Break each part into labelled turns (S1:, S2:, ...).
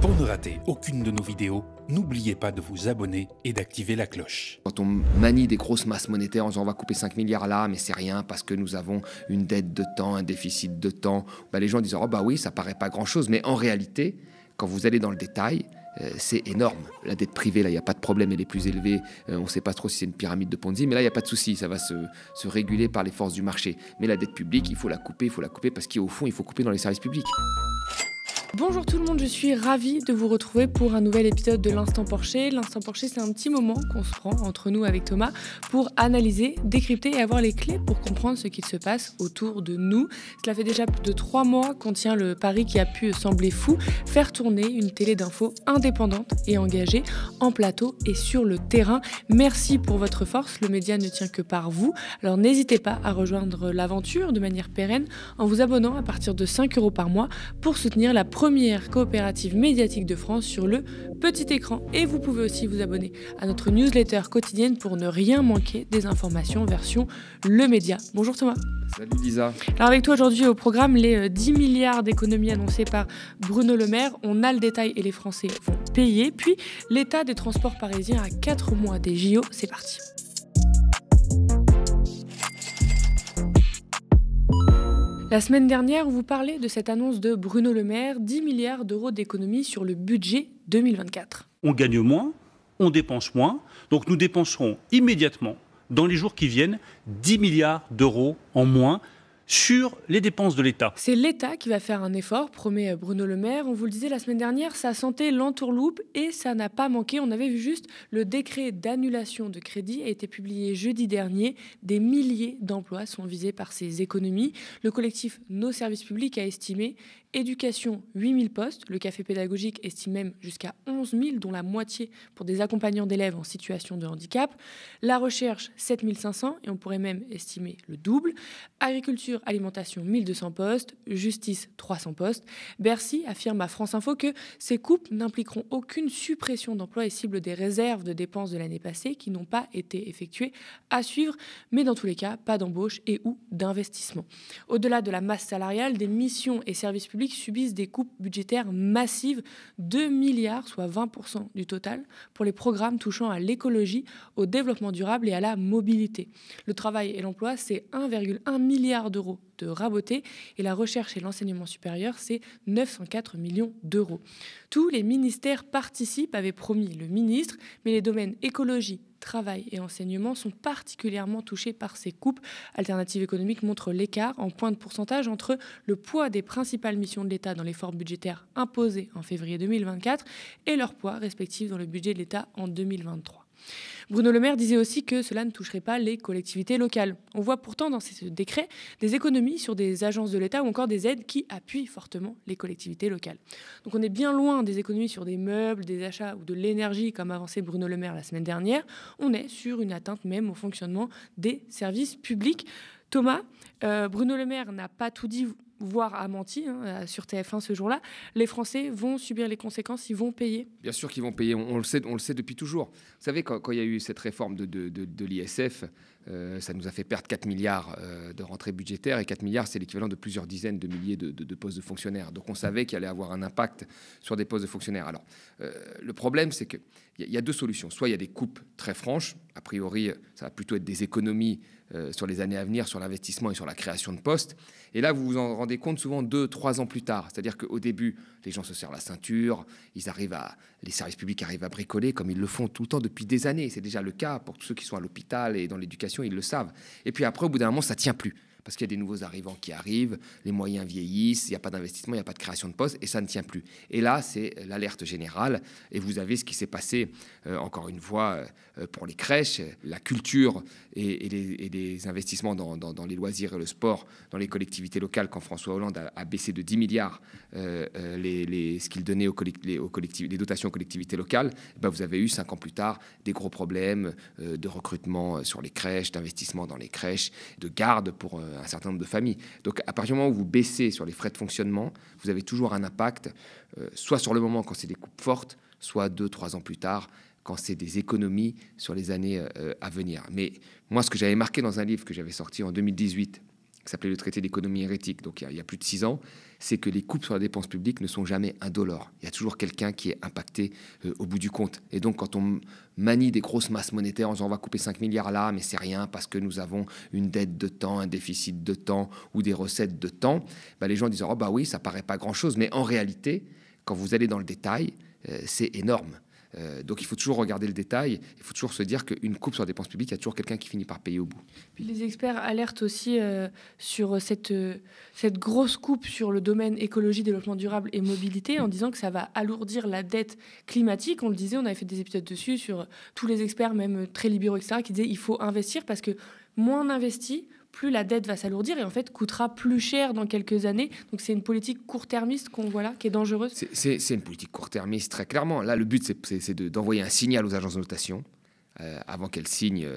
S1: Pour ne rater aucune de nos vidéos, n'oubliez pas de vous abonner et d'activer la cloche.
S2: Quand on manie des grosses masses monétaires en disant on va couper 5 milliards là, mais c'est rien parce que nous avons une dette de temps, un déficit de temps, les gens disent oh bah oui, ça paraît pas grand-chose, mais en réalité, quand vous allez dans le détail, c'est énorme. La dette privée, là, il n'y a pas de problème, elle est plus élevée. On ne sait pas trop si c'est une pyramide de Ponzi, mais là, il n'y a pas de souci, ça va se réguler par les forces du marché. Mais la dette publique, il faut la couper parce qu'au fond, il faut couper dans les services publics.
S3: Bonjour tout le monde, je suis ravie de vous retrouver pour un nouvel épisode de l'Instant Porcher. L'Instant Porcher, c'est un petit moment qu'on se prend entre nous avec Thomas pour analyser, décrypter et avoir les clés pour comprendre ce qu'il se passe autour de nous. Cela fait déjà plus de 3 mois qu'on tient le pari qui a pu sembler fou, faire tourner une télé d'infos indépendante et engagée en plateau et sur le terrain. Merci pour votre force, le média ne tient que par vous. Alors n'hésitez pas à rejoindre l'aventure de manière pérenne en vous abonnant à partir de 5 € par mois pour soutenir la première coopérative médiatique de France sur le petit écran. Et vous pouvez aussi vous abonner à notre newsletter quotidienne pour ne rien manquer des informations version Le Média. Bonjour Thomas.
S2: Salut Lisa.
S3: Alors avec toi aujourd'hui au programme, les 10 milliards d'économies annoncées par Bruno Le Maire. On a le détail et les Français vont payer. Puis l'état des transports parisiens à 4 mois des JO. C'est parti. La semaine dernière, on vous parlait de cette annonce de Bruno Le Maire, 10 milliards d'euros d'économies sur le budget 2024.
S4: On gagne moins, on dépense moins, donc nous dépenserons immédiatement, dans les jours qui viennent, 10 milliards d'euros en moins sur les dépenses de l'État.
S3: C'est l'État qui va faire un effort, promet Bruno Le Maire. On vous le disait la semaine dernière, sa santé l'entourloupe et ça n'a pas manqué. On avait vu juste le décret d'annulation de crédit a été publié jeudi dernier. Des milliers d'emplois sont visés par ces économies. Le collectif Nos Services Publics a estimé éducation 8 000 postes. Le café pédagogique estime même jusqu'à 11 000, dont la moitié pour des accompagnants d'élèves en situation de handicap. La recherche 7 500 et on pourrait même estimer le double. Agriculture, alimentation 1 200 postes. Justice 300 postes. Bercy affirme à France Info que ces coupes n'impliqueront aucune suppression d'emplois et ciblent des réserves de dépenses de l'année passée qui n'ont pas été effectuées à suivre. Mais dans tous les cas, pas d'embauche et ou d'investissement. Au-delà de la masse salariale, des missions et services publics subissent des coupes budgétaires massives, 2 milliards, soit 20% du total, pour les programmes touchant à l'écologie, au développement durable et à la mobilité. Le travail et l'emploi, c'est 1,1 milliard d'euros de rabotés et la recherche et l'enseignement supérieur, c'est 904 millions d'euros. Tous les ministères participent, avait promis le ministre, mais les domaines écologie, travail et enseignement sont particulièrement touchés par ces coupes. Alternative économique montre l'écart en point de pourcentage entre le poids des principales missions de l'État dans l'effort budgétaire imposé en février 2024 et leur poids respectif dans le budget de l'État en 2023. Bruno Le Maire disait aussi que cela ne toucherait pas les collectivités locales. On voit pourtant dans ce décret des économies sur des agences de l'État ou encore des aides qui appuient fortement les collectivités locales. Donc on est bien loin des économies sur des meubles, des achats ou de l'énergie comme avançait Bruno Le Maire la semaine dernière. On est sur une atteinte même au fonctionnement des services publics. Thomas, Bruno Le Maire n'a pas tout dit, voire a menti sur TF1 ce jour-là. Les Français vont subir les conséquences, ils vont payer.
S2: Bien sûr qu'ils vont payer, on le sait depuis toujours. Vous savez, quand il y a eu cette réforme de l'ISF, ça nous a fait perdre 4 milliards de rentrées budgétaires, et 4 milliards, c'est l'équivalent de plusieurs dizaines de milliers de postes de fonctionnaires. Donc on savait qu'il allait avoir un impact sur des postes de fonctionnaires. Alors, le problème, c'est qu'il y a 2 solutions. Soit il y a des coupes très franches, a priori, ça va plutôt être des économies sur les années à venir, sur l'investissement et sur la création de postes. Et là, vous vous en rendez compte souvent 2-3 ans plus tard. C'est-à-dire qu'au début, les gens se serrent la ceinture, les services publics arrivent à bricoler comme ils le font tout le temps depuis des années. C'est déjà le cas pour tous ceux qui sont à l'hôpital et dans l'éducation, ils le savent. Et puis après, au bout d'un moment, ça ne tient plus. Parce qu'il y a des nouveaux arrivants qui arrivent, les moyens vieillissent, il n'y a pas d'investissement, il n'y a pas de création de postes, et ça ne tient plus. Et là, c'est l'alerte générale. Et vous avez ce qui s'est passé, encore une fois, pour les crèches, la culture et les investissements dans les loisirs et le sport, dans les collectivités locales, quand François Hollande a baissé de 10 milliards ce qu'il donnait les dotations aux collectivités locales. Ben vous avez eu, 5 ans plus tard, des gros problèmes de recrutement sur les crèches, d'investissement dans les crèches, de garde pour un certain nombre de familles. Donc, à partir du moment où vous baissez sur les frais de fonctionnement, vous avez toujours un impact, soit sur le moment quand c'est des coupes fortes, soit 2-3 ans plus tard, quand c'est des économies sur les années à venir. Mais moi, ce que j'avais marqué dans un livre que j'avais sorti en 2018, qui s'appelait le traité d'économie hérétique, donc il y a plus de 6 ans, c'est que les coupes sur la dépense publique ne sont jamais indolores. Il y a toujours quelqu'un qui est impacté au bout du compte. Et donc, quand on manie des grosses masses monétaires en disant on va couper 5 milliards là, mais c'est rien parce que nous avons une dette de temps, un déficit de temps ou des recettes de temps, les gens disent « Oh bah oui, ça paraît pas grand-chose », mais en réalité, quand vous allez dans le détail, c'est énorme. Donc il faut toujours regarder le détail, il faut toujours se dire qu'une coupe sur la dépense publique, il y a toujours quelqu'un qui finit par payer au bout.
S3: Puis les experts alertent aussi sur cette grosse coupe sur le domaine écologie, développement durable et mobilité en disant que ça va alourdir la dette climatique. On le disait, on avait fait des épisodes dessus sur tous les experts, même très libéraux, etc., qui disaient qu'il faut investir parce que moins on investit, plus la dette va s'alourdir et en fait coûtera plus cher dans quelques années. Donc c'est une politique court-termiste qu'on voit là, qui est dangereuse.
S2: C'est une politique court-termiste, très clairement. Là, le but, c'est d'envoyer un signal aux agences de notation avant qu'elles signent,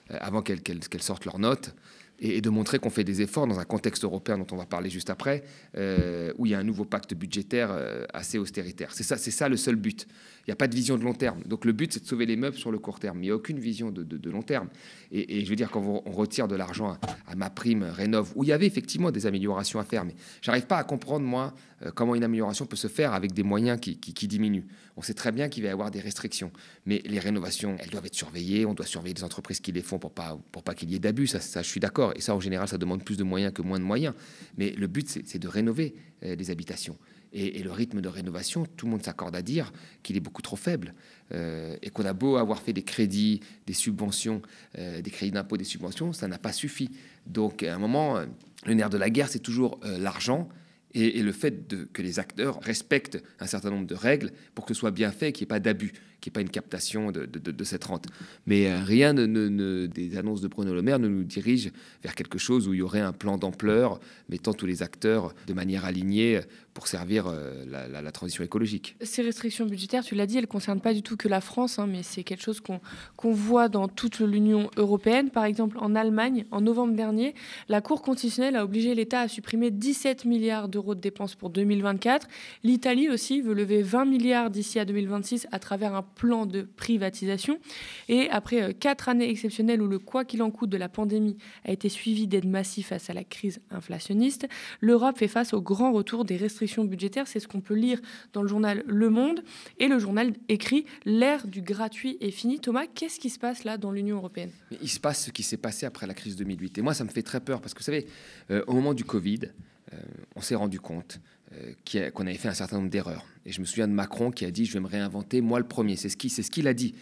S2: avant qu'elles sortent leurs notes, et de montrer qu'on fait des efforts dans un contexte européen dont on va parler juste après, où il y a un nouveau pacte budgétaire assez austéritaire. C'est ça le seul but. Il n'y a pas de vision de long terme. Donc le but, c'est de sauver les meubles sur le court terme. Il n'y a aucune vision de long terme. Et je veux dire, quand on retire de l'argent à MaPrimeRénov', où il y avait effectivement des améliorations à faire, mais je n'arrive pas à comprendre, moi, comment une amélioration peut se faire avec des moyens qui diminuent. On sait très bien qu'il va y avoir des restrictions. Mais les rénovations, elles doivent être surveillées. On doit surveiller les entreprises qui les font pour pas qu'il y ait d'abus. Ça, je suis d'accord. Et ça, en général, ça demande plus de moyens que moins de moyens. Mais le but, c'est de rénover les habitations. Et le rythme de rénovation, tout le monde s'accorde à dire qu'il est beaucoup trop faible. Et qu'on a beau avoir fait des crédits, des subventions, des crédits d'impôt, des subventions, ça n'a pas suffi. Donc, à un moment, le nerf de la guerre, c'est toujours l'argent et le fait que les acteurs respectent un certain nombre de règles pour que ce soit bien fait, qu'il n'y ait pas d'abus, qu'il n'y ait pas une captation de cette rente. Mais rien des annonces de Bruno Le Maire ne nous dirige vers quelque chose où il y aurait un plan d'ampleur mettant tous les acteurs de manière alignée pour servir la transition écologique.
S3: Ces restrictions budgétaires, tu l'as dit, elles ne concernent pas du tout que la France, mais c'est quelque chose qu'on voit dans toute l'Union européenne. Par exemple, en Allemagne, en novembre dernier, la Cour constitutionnelle a obligé l'État à supprimer 17 milliards d'euros de dépenses pour 2024. L'Italie aussi veut lever 20 milliards d'ici à 2026 à travers un plan de privatisation. Et après 4 années exceptionnelles où le quoi qu'il en coûte de la pandémie a été suivi d'aides massives face à la crise inflationniste, l'Europe fait face au grand retour des restrictions budgétaires. C'est ce qu'on peut lire dans le journal Le Monde. Et le journal écrit « L'ère du gratuit est finie ». Thomas, qu'est-ce qui se passe là dans l'Union européenne ?
S2: Il se passe ce qui s'est passé après la crise 2008. Et moi, ça me fait très peur parce que, vous savez, au moment du Covid, on s'est rendu compte qu'on avait fait un certain nombre d'erreurs. Et je me souviens de Macron qui a dit « Je vais me réinventer, moi le premier ». C'est ce qu'il a dit.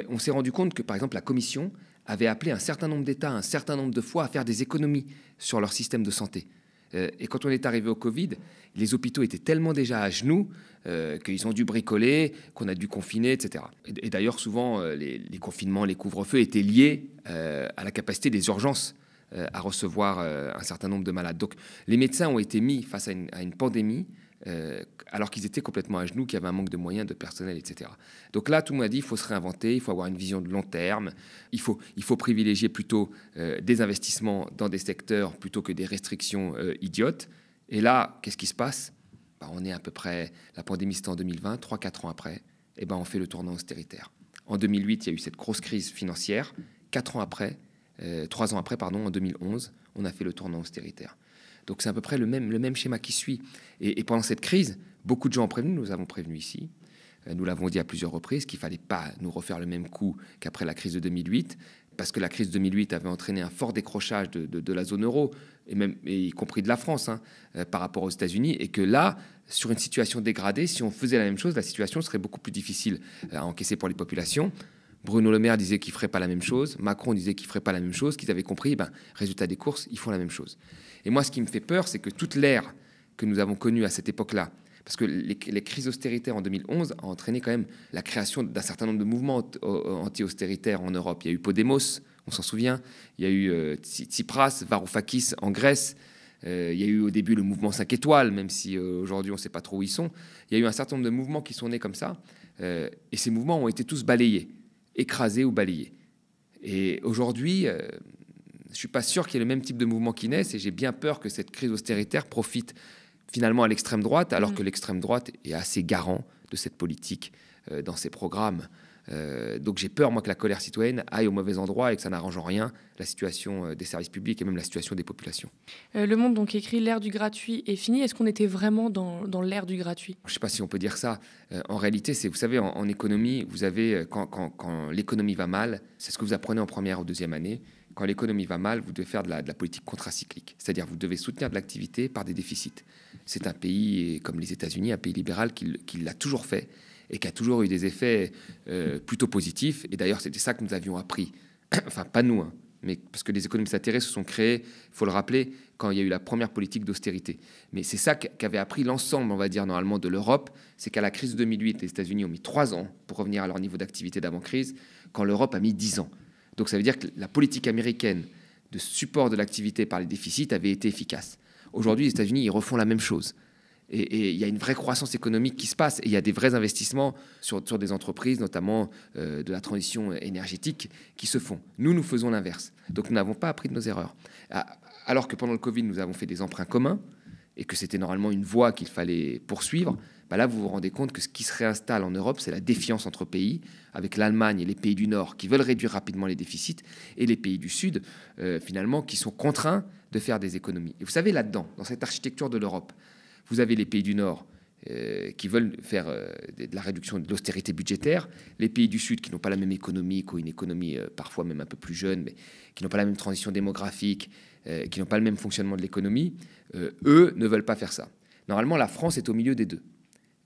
S2: On s'est rendu compte que, par exemple, la Commission avait appelé un certain nombre d'États, un certain nombre de fois, à faire des économies sur leur système de santé. Et quand on est arrivé au Covid, les hôpitaux étaient tellement déjà à genoux qu'ils ont dû bricoler, qu'on a dû confiner, etc. Et d'ailleurs, souvent, les confinements, les couvre-feux étaient liés à la capacité des urgences à recevoir un certain nombre de malades. Donc, les médecins ont été mis face à une pandémie alors qu'ils étaient complètement à genoux, qu'il y avait un manque de moyens, de personnel, etc. Donc là, tout le monde a dit il faut se réinventer, il faut avoir une vision de long terme, il faut privilégier plutôt des investissements dans des secteurs plutôt que des restrictions idiotes. Et là, qu'est-ce qui se passe ? On est à peu près, la pandémie c'était en 2020, 3-4 ans après, on fait le tournant austéritaire. En 2008, il y a eu cette grosse crise financière. 3 ans après, en 2011, on a fait le tournant austéritaire. Donc c'est à peu près le même schéma qui suit. Et pendant cette crise, beaucoup de gens ont prévenu, nous avons prévenu ici, nous l'avons dit à plusieurs reprises, qu'il ne fallait pas nous refaire le même coup qu'après la crise de 2008, parce que la crise de 2008 avait entraîné un fort décrochage de la zone euro, et y compris de la France, par rapport aux États-Unis, et que là, sur une situation dégradée, si on faisait la même chose, la situation serait beaucoup plus difficile à encaisser pour les populations. Bruno Le Maire disait qu'il ne ferait pas la même chose, Macron disait qu'il ne ferait pas la même chose, qu'ils avaient compris, résultat des courses, ils font la même chose. Et moi, ce qui me fait peur, c'est que toute l'ère que nous avons connue à cette époque-là, parce que les crises austéritaires en 2011 ont entraîné quand même la création d'un certain nombre de mouvements anti-austéritaires en Europe. Il y a eu Podemos, on s'en souvient, il y a eu Tsipras, Varoufakis en Grèce, il y a eu au début le mouvement 5 étoiles, même si aujourd'hui on ne sait pas trop où ils sont. Il y a eu un certain nombre de mouvements qui sont nés comme ça, et ces mouvements ont été tous balayés, écrasés ou balayés. Et aujourd'hui, je ne suis pas sûr qu'il y ait le même type de mouvement qui naisse, et j'ai bien peur que cette crise austéritaire profite finalement à l'extrême droite, alors que l'extrême droite est assez garant de cette politique dans ses programmes. Donc j'ai peur, moi, que la colère citoyenne aille au mauvais endroit et que ça n'arrange en rien la situation des services publics et même la situation des populations.
S3: Le Monde donc écrit « L'ère du gratuit est finie ». Est-ce qu'on était vraiment dans l'ère du gratuit ?
S2: Je ne sais pas si on peut dire ça. En réalité, vous savez, en économie, vous avez, quand l'économie va mal, c'est ce que vous apprenez en première ou deuxième année, quand l'économie va mal, vous devez faire de la politique contracyclique. C'est-à-dire vous devez soutenir de l'activité par des déficits. C'est un pays, comme les États-Unis, un pays libéral qui l'a toujours fait et qui a toujours eu des effets plutôt positifs. Et d'ailleurs, c'était ça que nous avions appris. Enfin, pas nous, hein, mais parce que les économistes atterrés se sont créés, il faut le rappeler, quand il y a eu la première politique d'austérité. Mais c'est ça qu'avait appris l'ensemble, on va dire, normalement, de l'Europe. C'est qu'à la crise de 2008, les États-Unis ont mis 3 ans pour revenir à leur niveau d'activité d'avant-crise, quand l'Europe a mis 10 ans. Donc ça veut dire que la politique américaine de support de l'activité par les déficits avait été efficace. Aujourd'hui, les États-Unis, ils refont la même chose. Et il y a une vraie croissance économique qui se passe. Et il y a des vrais investissements sur des entreprises, notamment de la transition énergétique, qui se font. Nous faisons l'inverse. Donc nous n'avons pas appris de nos erreurs. Alors que pendant le Covid, nous avons fait des emprunts communs et que c'était normalement une voie qu'il fallait poursuivre. Là, vous vous rendez compte que ce qui se réinstalle en Europe, c'est la défiance entre pays, avec l'Allemagne et les pays du Nord qui veulent réduire rapidement les déficits, et les pays du Sud, finalement, qui sont contraints de faire des économies. Et vous savez, là-dedans, dans cette architecture de l'Europe, vous avez les pays du Nord qui veulent faire de la réduction de l'austérité budgétaire, les pays du Sud qui n'ont pas la même économie, ou une économie parfois même un peu plus jeune, mais qui n'ont pas la même transition démographique, qui n'ont pas le même fonctionnement de l'économie, eux ne veulent pas faire ça. Normalement, la France est au milieu des deux.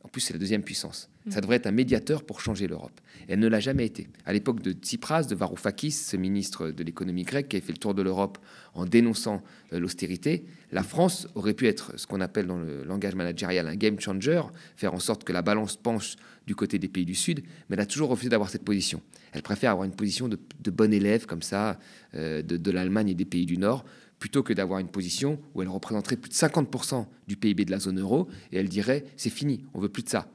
S2: En plus, c'est la deuxième puissance. Ça devrait être un médiateur pour changer l'Europe. Et elle ne l'a jamais été. À l'époque de Tsipras, de Varoufakis, ce ministre de l'économie grec qui avait fait le tour de l'Europe en dénonçant l'austérité, la France aurait pu être ce qu'on appelle dans le langage managérial un game changer, faire en sorte que la balance penche du côté des pays du Sud, mais elle a toujours refusé d'avoir cette position. Elle préfère avoir une position de bon élève, comme ça, de l'Allemagne et des pays du Nord, plutôt que d'avoir une position où elle représenterait plus de 50% du PIB de la zone euro, et elle dirait « c'est fini, on veut plus de ça ».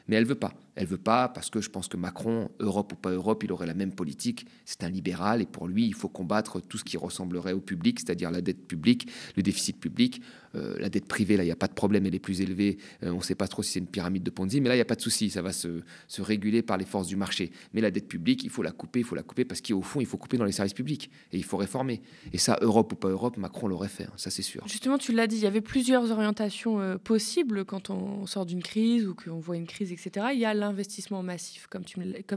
S2: Mais elle veut pas. Elle veut pas parce que je pense que Macron, Europe ou pas Europe, il aurait la même politique. C'est un libéral et pour lui, il faut combattre tout ce qui ressemblerait au public, c'est-à-dire la dette publique, le déficit public. La dette privée, là, il n'y a pas de problème, elle est plus élevée. On ne sait pas trop si c'est une pyramide de Ponzi, mais là, il n'y a pas de souci, ça va se réguler par les forces du marché. Mais la dette publique, il faut la couper parce qu'au fond, il faut couper dans les services publics et il faut réformer. Et ça, Europe ou pas Europe, Macron l'aurait fait, ça c'est sûr.
S3: Justement, tu l'as dit, il y avait plusieurs orientations possibles quand on sort d'une crise ou qu'on voit une crise, etc. Il y a l'investissement massif, comme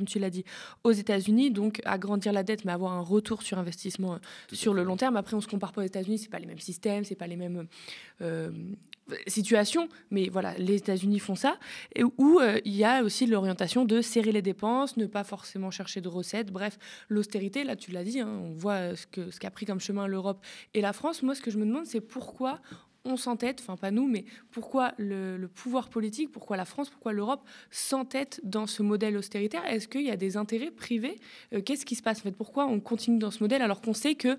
S3: tu l'as dit, aux États-Unis, donc agrandir la dette, mais avoir un retour sur investissement sur le long terme. Après, on ne se compare pas aux États-Unis, c'est pas les mêmes systèmes, c'est pas les mêmes situations, mais voilà, les États-Unis font ça. Et où il y a aussi l'orientation de serrer les dépenses, ne pas forcément chercher de recettes. Bref, l'austérité, là, tu l'as dit, hein, on voit ce qu'a pris comme chemin l'Europe et la France. Moi, ce que je me demande, c'est pourquoi on s'entête, enfin pas nous, mais pourquoi le pouvoir politique, pourquoi la France, pourquoi l'Europe s'entête dans ce modèle austéritaire? Est-ce qu'il y a des intérêts privés? Qu'est-ce qui se passe en fait? Pourquoi on continue dans ce modèle alors qu'on sait que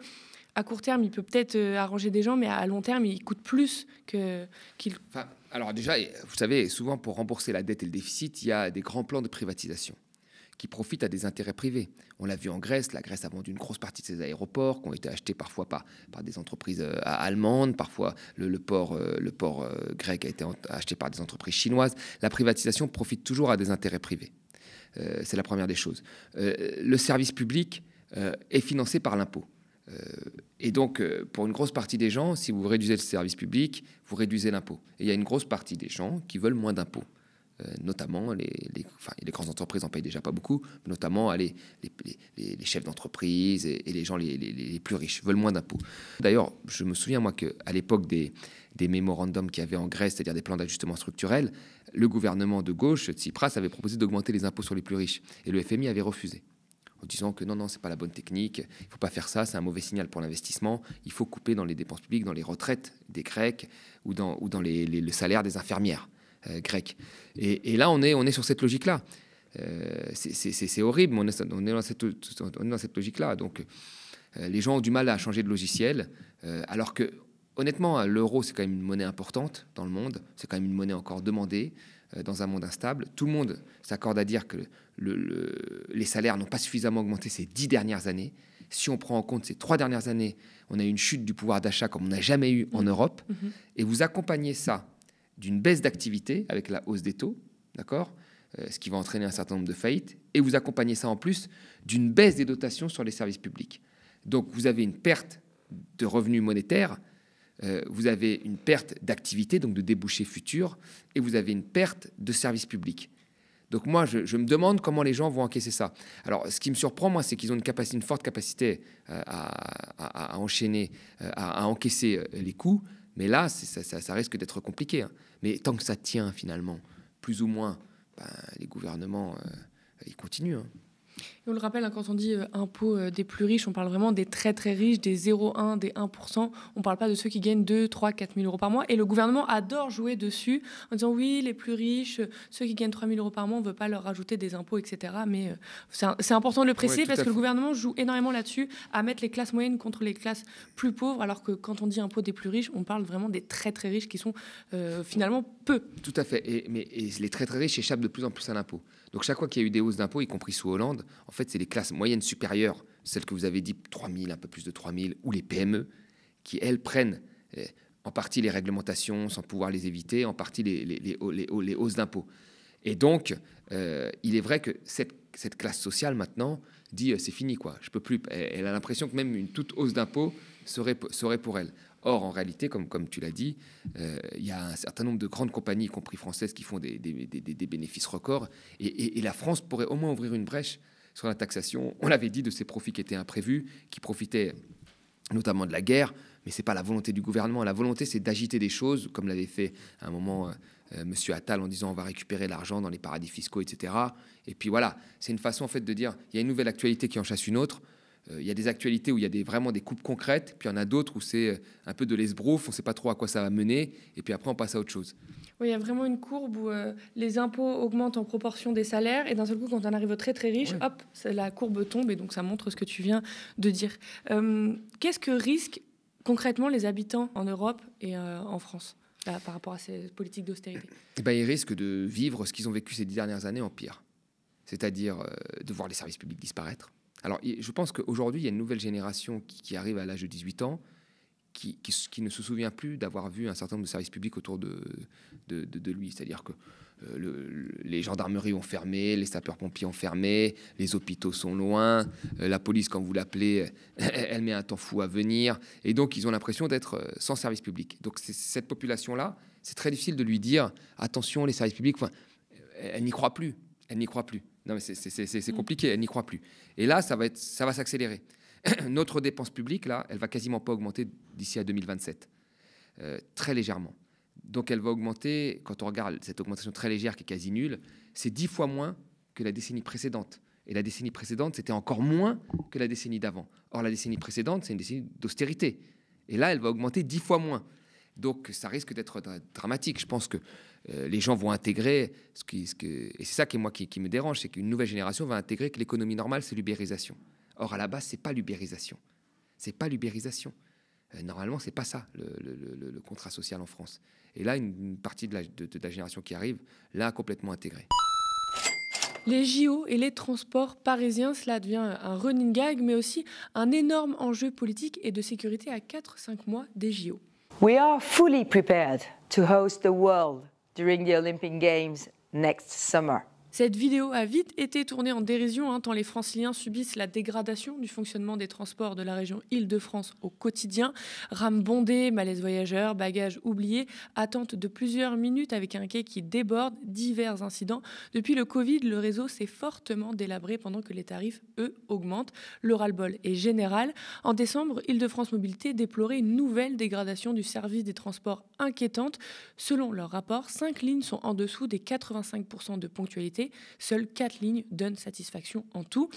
S3: à court terme, il peut peut-être arranger des gens, mais à long terme, il coûte plus qu'il...
S2: Enfin, alors déjà, vous savez, souvent pour rembourser la dette et le déficit, il y a des grands plans de privatisation qui profitent à des intérêts privés. On l'a vu en Grèce. La Grèce a vendu une grosse partie de ses aéroports qui ont été achetés parfois par des entreprises allemandes. Parfois, le port grec a été acheté par des entreprises chinoises. La privatisation profite toujours à des intérêts privés. C'est la première des choses. Le service public est financé par l'impôt. Et donc, pour une grosse partie des gens, si vous réduisez le service public, vous réduisez l'impôt. Et il y a une grosse partie des gens qui veulent moins d'impôts. Notamment, les grandes entreprises en payent déjà pas beaucoup, mais notamment les chefs d'entreprise et les gens les plus riches veulent moins d'impôts. D'ailleurs, je me souviens, moi, qu'à l'époque des mémorandums qu'il y avait en Grèce, c'est-à-dire des plans d'ajustement structurel, le gouvernement de gauche, Tsipras, avait proposé d'augmenter les impôts sur les plus riches. Et le FMI avait refusé, en disant que non, c'est pas la bonne technique, il ne faut pas faire ça, c'est un mauvais signal pour l'investissement, il faut couper dans les dépenses publiques, dans les retraites des Grecs ou dans le salaire des infirmières grecques. Et là, on est sur cette logique-là. C'est horrible, mais on est dans cette logique-là. Donc, les gens ont du mal à changer de logiciel, alors que, honnêtement, l'euro, c'est quand même une monnaie importante dans le monde, c'est quand même une monnaie encore demandée dans un monde instable. Tout le monde s'accorde à dire que les salaires n'ont pas suffisamment augmenté ces 10 dernières années. Si on prend en compte ces 3 dernières années, on a eu une chute du pouvoir d'achat comme on n'a jamais eu en Europe. Et vous accompagnez ça d'une baisse d'activité avec la hausse des taux, d'accord, ce qui va entraîner un certain nombre de faillites, et vous accompagnez ça en plus d'une baisse des dotations sur les services publics. Donc vous avez une perte de revenus monétaires, vous avez une perte d'activité, donc de débouchés futurs, et vous avez une perte de services publics. Donc moi, je me demande comment les gens vont encaisser ça. Alors, ce qui me surprend, moi, c'est qu'ils ont une forte capacité à enchaîner, à encaisser les coûts. Mais là, ça risque d'être compliqué. Hein. Mais tant que ça tient, finalement, plus ou moins, les gouvernements, ils continuent. Hein.
S3: Et on le rappelle, hein, quand on dit impôt des plus riches, on parle vraiment des très très riches, des 0,1, des 1%. On ne parle pas de ceux qui gagnent 2, 3, 4 000 euros par mois. Et le gouvernement adore jouer dessus en disant oui, les plus riches, ceux qui gagnent 3 000 euros par mois, on ne veut pas leur rajouter des impôts, etc. Mais c'est important de le préciser parce que le gouvernement joue énormément là-dessus à mettre les classes moyennes contre les classes plus pauvres, alors que quand on dit impôt des plus riches, on parle vraiment des très très riches qui sont finalement peu.
S2: Tout à fait. Et les très très riches échappent de plus en plus à l'impôt. Donc chaque fois qu'il y a eu des hausses d'impôts, y compris sous Hollande, en fait, c'est les classes moyennes supérieures, celles que vous avez dit 3 000, un peu plus de 3 000, ou les PME, qui, elles, prennent en partie les réglementations sans pouvoir les éviter, en partie les hausses d'impôts. Et donc, il est vrai que cette classe sociale, maintenant, dit c'est fini, quoi. Je peux plus. Elle a l'impression que même une toute hausse d'impôts serait pour elle. Or, en réalité, comme tu l'as dit, il y a un certain nombre de grandes compagnies, y compris françaises, qui font des bénéfices records. Et la France pourrait au moins ouvrir une brèche sur la taxation. On l'avait dit, de ces profits qui étaient imprévus, qui profitaient notamment de la guerre. Mais ce n'est pas la volonté du gouvernement. La volonté, c'est d'agiter des choses, comme l'avait fait à un moment M. Attal, en disant on va récupérer l'argent dans les paradis fiscaux, etc. Et puis voilà, c'est une façon en fait de dire il y a une nouvelle actualité qui en chasse une autre. Il y a des actualités où il y a vraiment des coupes concrètes, puis il y en a d'autres où c'est un peu de l'esbrouf, on ne sait pas trop à quoi ça va mener, et puis après on passe à autre chose.
S3: Oui, il y a vraiment une courbe où les impôts augmentent en proportion des salaires, et d'un seul coup, quand on arrive aux très très riches, oui, hop, la courbe tombe, et donc ça montre ce que tu viens de dire. Qu'est-ce que risquent concrètement les habitants en Europe et en France là, par rapport à ces politiques d'austérité?
S2: Ils risquent de vivre ce qu'ils ont vécu ces 10 dernières années en pire, c'est-à-dire de voir les services publics disparaître. Alors, je pense qu'aujourd'hui, il y a une nouvelle génération qui arrive à l'âge de 18 ans qui ne se souvient plus d'avoir vu un certain nombre de services publics autour de lui. C'est-à-dire que les gendarmeries ont fermé, les sapeurs-pompiers ont fermé, les hôpitaux sont loin, la police, quand vous l'appelez, elle met un temps fou à venir. Et donc, ils ont l'impression d'être sans service public. Donc, cette population-là, c'est très difficile de lui dire « Attention, les services publics... » Elle n'y croit plus. Elle n'y croit plus. Non, mais c'est compliqué, elle n'y croit plus. Et là, ça va s'accélérer. Notre dépense publique, là, elle va quasiment pas augmenter d'ici à 2027. Très légèrement. Donc, elle va augmenter, quand on regarde cette augmentation très légère qui est quasi nulle, c'est 10 fois moins que la décennie précédente. Et la décennie précédente, c'était encore moins que la décennie d'avant. Or, la décennie précédente, c'est une décennie d'austérité. Et là, elle va augmenter 10 fois moins. Donc, ça risque d'être dramatique. Je pense que les gens vont intégrer, et c'est ça qui me dérange, c'est qu'une nouvelle génération va intégrer que l'économie normale, c'est l'ubérisation. Or, à la base, c'est pas l'ubérisation. C'est pas l'ubérisation. Normalement, c'est pas ça, le contrat social en France. Et là, une partie de la génération qui arrive l'a complètement intégré.
S3: Les JO et les transports parisiens, cela devient un running gag, mais aussi un énorme enjeu politique et de sécurité à 4-5 mois des JO.
S5: We are fully prepared to host the world during the Olympic Games next summer.
S3: Cette vidéo a vite été tournée en dérision, tant les Franciliens subissent la dégradation du fonctionnement des transports de la région Île-de-France au quotidien. Rames bondées, malaise voyageurs, bagages oubliés, attente de plusieurs minutes avec un quai qui déborde, divers incidents. Depuis le Covid, le réseau s'est fortement délabré pendant que les tarifs, eux, augmentent. Le ras-le-bol est général. En décembre, Île-de-France Mobilité déplorait une nouvelle dégradation du service des transports inquiétante. Selon leur rapport, 5 lignes sont en dessous des 85% de ponctualité. Seules 4 lignes donnent satisfaction en tout.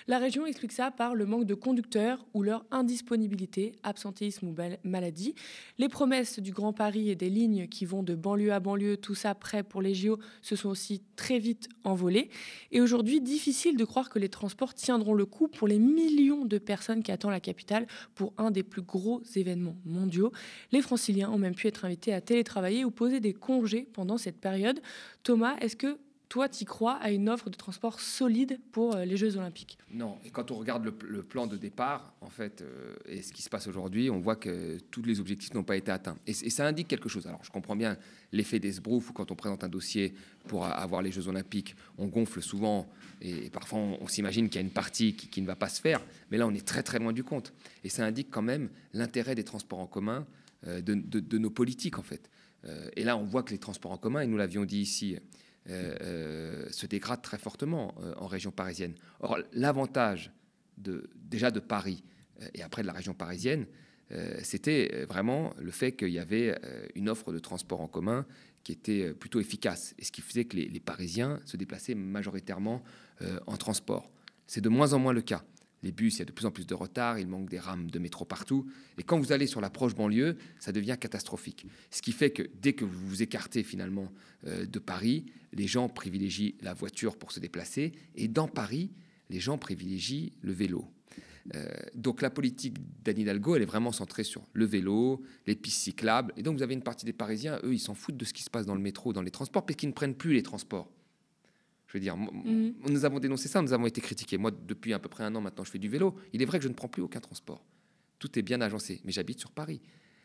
S3: La région explique ça par le manque de conducteurs ou leur indisponibilité, absentéisme ou maladie. Les promesses du Grand Paris et des lignes qui vont de banlieue à banlieue, tout ça prêt pour les JO, se sont aussi très vite envolées. Et aujourd'hui, difficile de croire que les transports tiendront le coup pour les millions de personnes qui attendent la capitale pour un des plus gros événements mondiaux. Les Franciliens ont même pu être invités à télétravailler ou poser des congés pendant cette période. Thomas, est-ce que toi, tu crois à une offre de transport solide pour les Jeux Olympiques?
S2: Non, et quand on regarde le plan de départ, en fait, et ce qui se passe aujourd'hui, on voit que tous les objectifs n'ont pas été atteints. Et ça indique quelque chose. Alors, je comprends bien l'effet d'esbrouf, où quand on présente un dossier pour avoir les Jeux Olympiques, on gonfle souvent, et parfois on s'imagine qu'il y a une partie qui ne va pas se faire, mais là, on est très, très loin du compte. Et ça indique quand même l'intérêt des transports en commun, de nos politiques, en fait. Et là, on voit que les transports en commun, et nous l'avions dit ici, se dégradent très fortement en région parisienne. Or, l'avantage déjà de Paris et après de la région parisienne, c'était vraiment le fait qu'il y avait une offre de transport en commun qui était plutôt efficace, et ce qui faisait que les Parisiens se déplaçaient majoritairement en transport. C'est de moins en moins le cas. Les bus, il y a de plus en plus de retard, il manque des rames de métro partout. Et quand vous allez sur la proche banlieue, ça devient catastrophique. Ce qui fait que dès que vous vous écartez finalement de Paris, les gens privilégient la voiture pour se déplacer. Et dans Paris, les gens privilégient le vélo. Donc la politique d'Anne Hidalgo, elle est vraiment centrée sur le vélo, les pistes cyclables. Et donc vous avez une partie des Parisiens, eux, ils s'en foutent de ce qui se passe dans le métro, dans les transports, parce qu'ils ne prennent plus les transports. Je veux dire, nous avons dénoncé ça, nous avons été critiqués. Moi, depuis à peu près 1 an maintenant, je fais du vélo. Il est vrai que je ne prends plus aucun transport. Tout est bien agencé, mais j'habite sur Paris.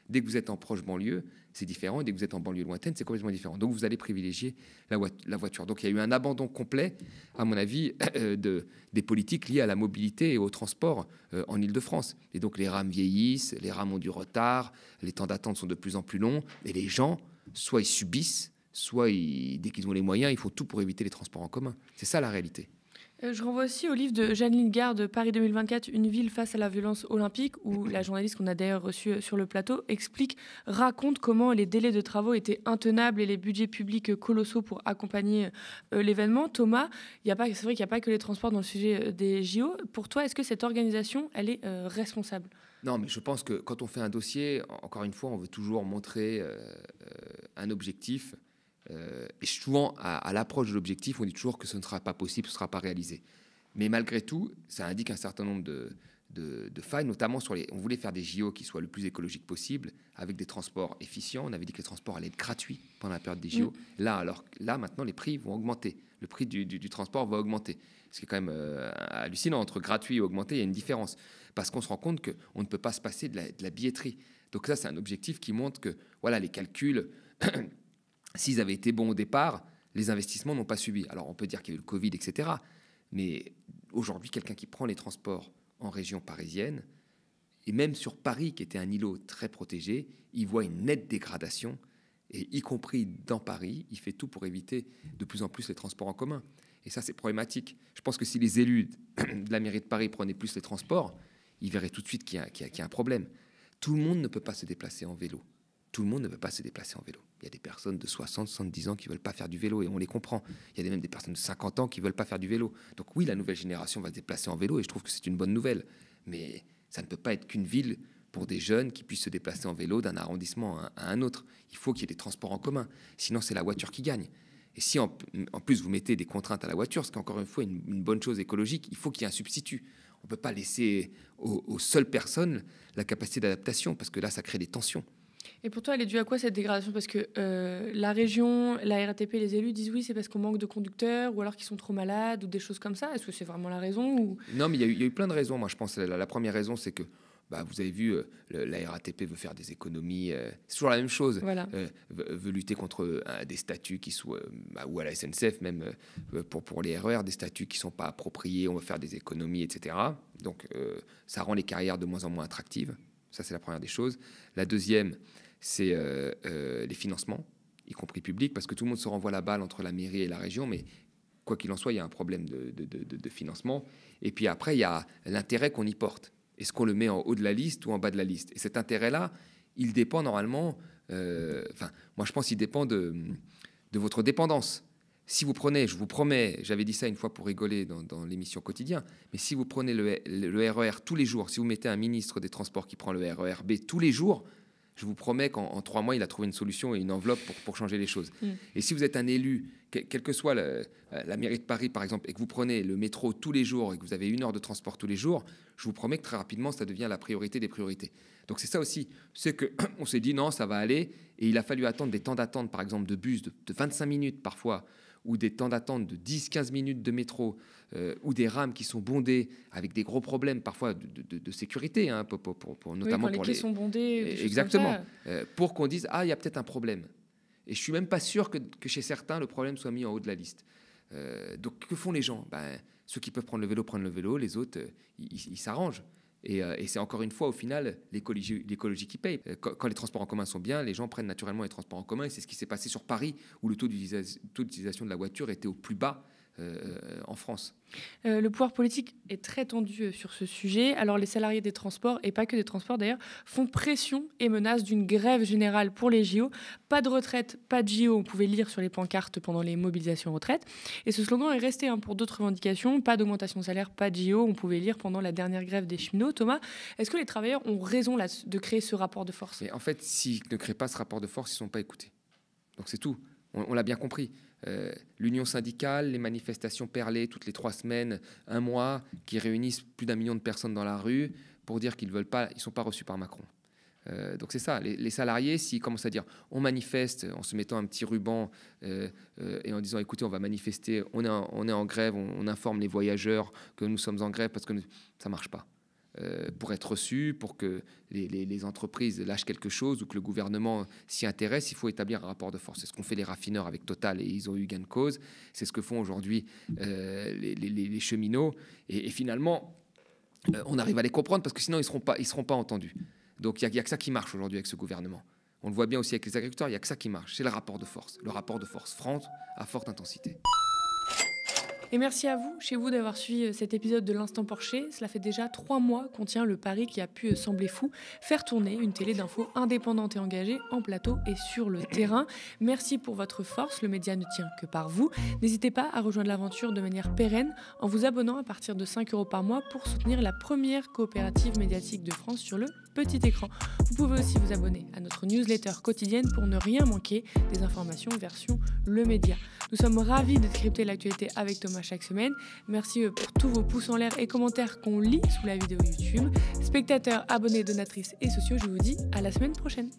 S2: Dès que vous êtes en proche banlieue, c'est différent. Et dès que vous êtes en banlieue lointaine, c'est complètement différent. Donc, vous allez privilégier la voiture. Donc, il y a eu un abandon complet, à mon avis, des politiques liées à la mobilité et au transport en Île-de-France. Et donc, les rames vieillissent, les rames ont du retard, les temps d'attente sont de plus en plus longs. Et les gens, soit ils subissent, soit dès qu'ils ont les moyens, ils font tout pour éviter les transports en commun. C'est ça la réalité.
S3: Je renvoie aussi au livre de Jeanne Lingard, Paris 2024, une ville face à la violence olympique, où la journaliste qu'on a d'ailleurs reçue sur le plateau raconte comment les délais de travaux étaient intenables et les budgets publics colossaux pour accompagner l'événement. Thomas, c'est vrai qu'il n'y a pas que les transports dans le sujet des JO. Pour toi, est-ce que cette organisation, elle est responsable ?
S2: Non, mais je pense que quand on fait un dossier, encore une fois, on veut toujours montrer un objectif. Et souvent, à l'approche de l'objectif, on dit toujours que ce ne sera pas possible, ce ne sera pas réalisé. Mais malgré tout, ça indique un certain nombre de failles, notamment on voulait faire des JO qui soient le plus écologiques possible, avec des transports efficients. On avait dit que les transports allaient être gratuits pendant la période des JO. Là, maintenant, les prix vont augmenter. Le prix du transport va augmenter. Ce qui est quand même hallucinant. Entre gratuit et augmenté, il y a une différence. Parce qu'on se rend compte qu'on ne peut pas se passer de la billetterie. Donc ça, c'est un objectif qui montre que voilà, les calculs... S'ils avaient été bons au départ, les investissements n'ont pas subi. Alors, on peut dire qu'il y a eu le Covid, etc. Mais aujourd'hui, quelqu'un qui prend les transports en région parisienne, et même sur Paris, qui était un îlot très protégé, il voit une nette dégradation. Et y compris dans Paris, il fait tout pour éviter de plus en plus les transports en commun. Et ça, c'est problématique. Je pense que si les élus de la mairie de Paris prenaient plus les transports, ils verraient tout de suite qu'il y a un problème. Tout le monde ne peut pas se déplacer en vélo. Tout le monde ne veut pas se déplacer en vélo. Il y a des personnes de 60, 70 ans qui ne veulent pas faire du vélo et on les comprend. Il y a même des personnes de 50 ans qui ne veulent pas faire du vélo. Donc oui, la nouvelle génération va se déplacer en vélo et je trouve que c'est une bonne nouvelle. Mais ça ne peut pas être qu'une ville pour des jeunes qui puissent se déplacer en vélo d'un arrondissement à un autre. Il faut qu'il y ait des transports en commun. Sinon, c'est la voiture qui gagne. Et si en plus vous mettez des contraintes à la voiture, ce qui est encore une fois une bonne chose écologique, il faut qu'il y ait un substitut. On ne peut pas laisser aux seules personnes la capacité d'adaptation parce que là, ça crée des tensions.
S3: Et pour toi, elle est due à quoi cette dégradation ? Parce que la région, la RATP, les élus disent oui, c'est parce qu'on manque de conducteurs ou alors qu'ils sont trop malades ou des choses comme ça. Est-ce que c'est vraiment la raison ou...
S2: Non, mais il y a eu plein de raisons. Moi, je pense que la première raison, c'est que vous avez vu, la RATP veut faire des économies. C'est toujours la même chose.
S3: Voilà.
S2: Veut lutter contre des statuts qui sont... ou à la SNCF, même pour les RER, des statuts qui ne sont pas appropriés. On veut faire des économies, etc. Donc, ça rend les carrières de moins en moins attractives. Ça, c'est la première des choses. La deuxième, c'est les financements, y compris publics, parce que tout le monde se renvoie la balle entre la mairie et la région, mais quoi qu'il en soit, il y a un problème de financement. Et puis après, il y a l'intérêt qu'on y porte. Est-ce qu'on le met en haut de la liste ou en bas de la liste ? Et cet intérêt-là, il dépend normalement... moi, je pense qu'il dépend de votre dépendance. Si vous prenez, je vous promets, j'avais dit ça une fois pour rigoler dans l'émission Quotidien, mais si vous prenez le RER tous les jours, si vous mettez un ministre des Transports qui prend le RER B tous les jours, je vous promets qu'en 3 mois, il a trouvé une solution et une enveloppe pour changer les choses. Et si vous êtes un élu, quelle que soit la mairie de Paris, par exemple, et que vous prenez le métro tous les jours et que vous avez 1 heure de transport tous les jours, je vous promets que très rapidement, ça devient la priorité des priorités. Donc c'est ça aussi, c'est qu'on s'est dit non, ça va aller, et il a fallu attendre des temps d'attente, par exemple, de bus de 25 minutes parfois, ou des temps d'attente de 10-15 minutes de métro, ou des rames qui sont bondées avec des gros problèmes parfois de sécurité, hein, notamment
S3: quand les
S2: pour
S3: quais sont bondés. Des choses
S2: exactement,
S3: comme ça.
S2: pour qu'on dise il y a peut-être un problème. Et je suis même pas sûr que chez certains le problème soit mis en haut de la liste. Donc que font les gens? Ceux qui peuvent prendre le vélo prennent le vélo, les autres ils s'arrangent. Et c'est encore une fois, au final, l'écologie qui paye. Quand les transports en commun sont bien, les gens prennent naturellement les transports en commun. Et c'est ce qui s'est passé sur Paris, où le taux d'utilisation de la voiture était au plus bas en France.
S3: Le pouvoir politique est très tendu sur ce sujet. Alors les salariés des transports, et pas que des transports d'ailleurs, font pression et menacent d'une grève générale pour les JO. Pas de retraite, pas de JO, on pouvait lire sur les pancartes pendant les mobilisations retraite. Et ce slogan est resté pour d'autres revendications. Pas d'augmentation de salaire, pas de JO, on pouvait lire pendant la dernière grève des cheminots. Thomas, est-ce que les travailleurs ont raison de créer ce rapport de force?
S2: Mais en fait, s'ils ne créent pas ce rapport de force, ils ne sont pas écoutés. Donc c'est tout. On l'a bien compris. L'union syndicale, les manifestations perlées toutes les 3 semaines, 1 mois, qui réunissent plus d'1 million de personnes dans la rue pour dire qu'ils ne sont pas reçus par Macron. Donc c'est ça, les salariés, s'ils commencent à dire on manifeste en se mettant un petit ruban et en disant écoutez, on va manifester, on est en grève, on informe les voyageurs que nous sommes en grève, parce que ça ne marche pas. Pour être reçu, pour que les entreprises lâchent quelque chose ou que le gouvernement s'y intéresse, il faut établir un rapport de force. C'est ce qu'ont fait les raffineurs avec Total et ils ont eu gain de cause. C'est ce que font aujourd'hui les cheminots. Et finalement, on arrive à les comprendre parce que sinon, ils seront pas entendus. Donc, il n'y a que ça qui marche aujourd'hui avec ce gouvernement. On le voit bien aussi avec les agriculteurs, il n'y a que ça qui marche. C'est le rapport de force. Le rapport de force France à forte intensité.
S3: Et merci à vous, chez vous, d'avoir suivi cet épisode de l'Instant Porcher. Cela fait déjà 3 mois qu'on tient le pari qui a pu sembler fou, faire tourner une télé d'infos indépendante et engagée en plateau et sur le terrain. Merci pour votre force, le média ne tient que par vous. N'hésitez pas à rejoindre l'aventure de manière pérenne en vous abonnant à partir de 5 € par mois pour soutenir la première coopérative médiatique de France sur le petit écran. Vous pouvez aussi vous abonner à notre newsletter quotidienne pour ne rien manquer des informations version Le Média. Nous sommes ravis de décrypter l'actualité avec Thomas chaque semaine. Merci pour tous vos pouces en l'air et commentaires qu'on lit sous la vidéo YouTube. Spectateurs, abonnés, donatrices et sociaux, je vous dis à la semaine prochaine.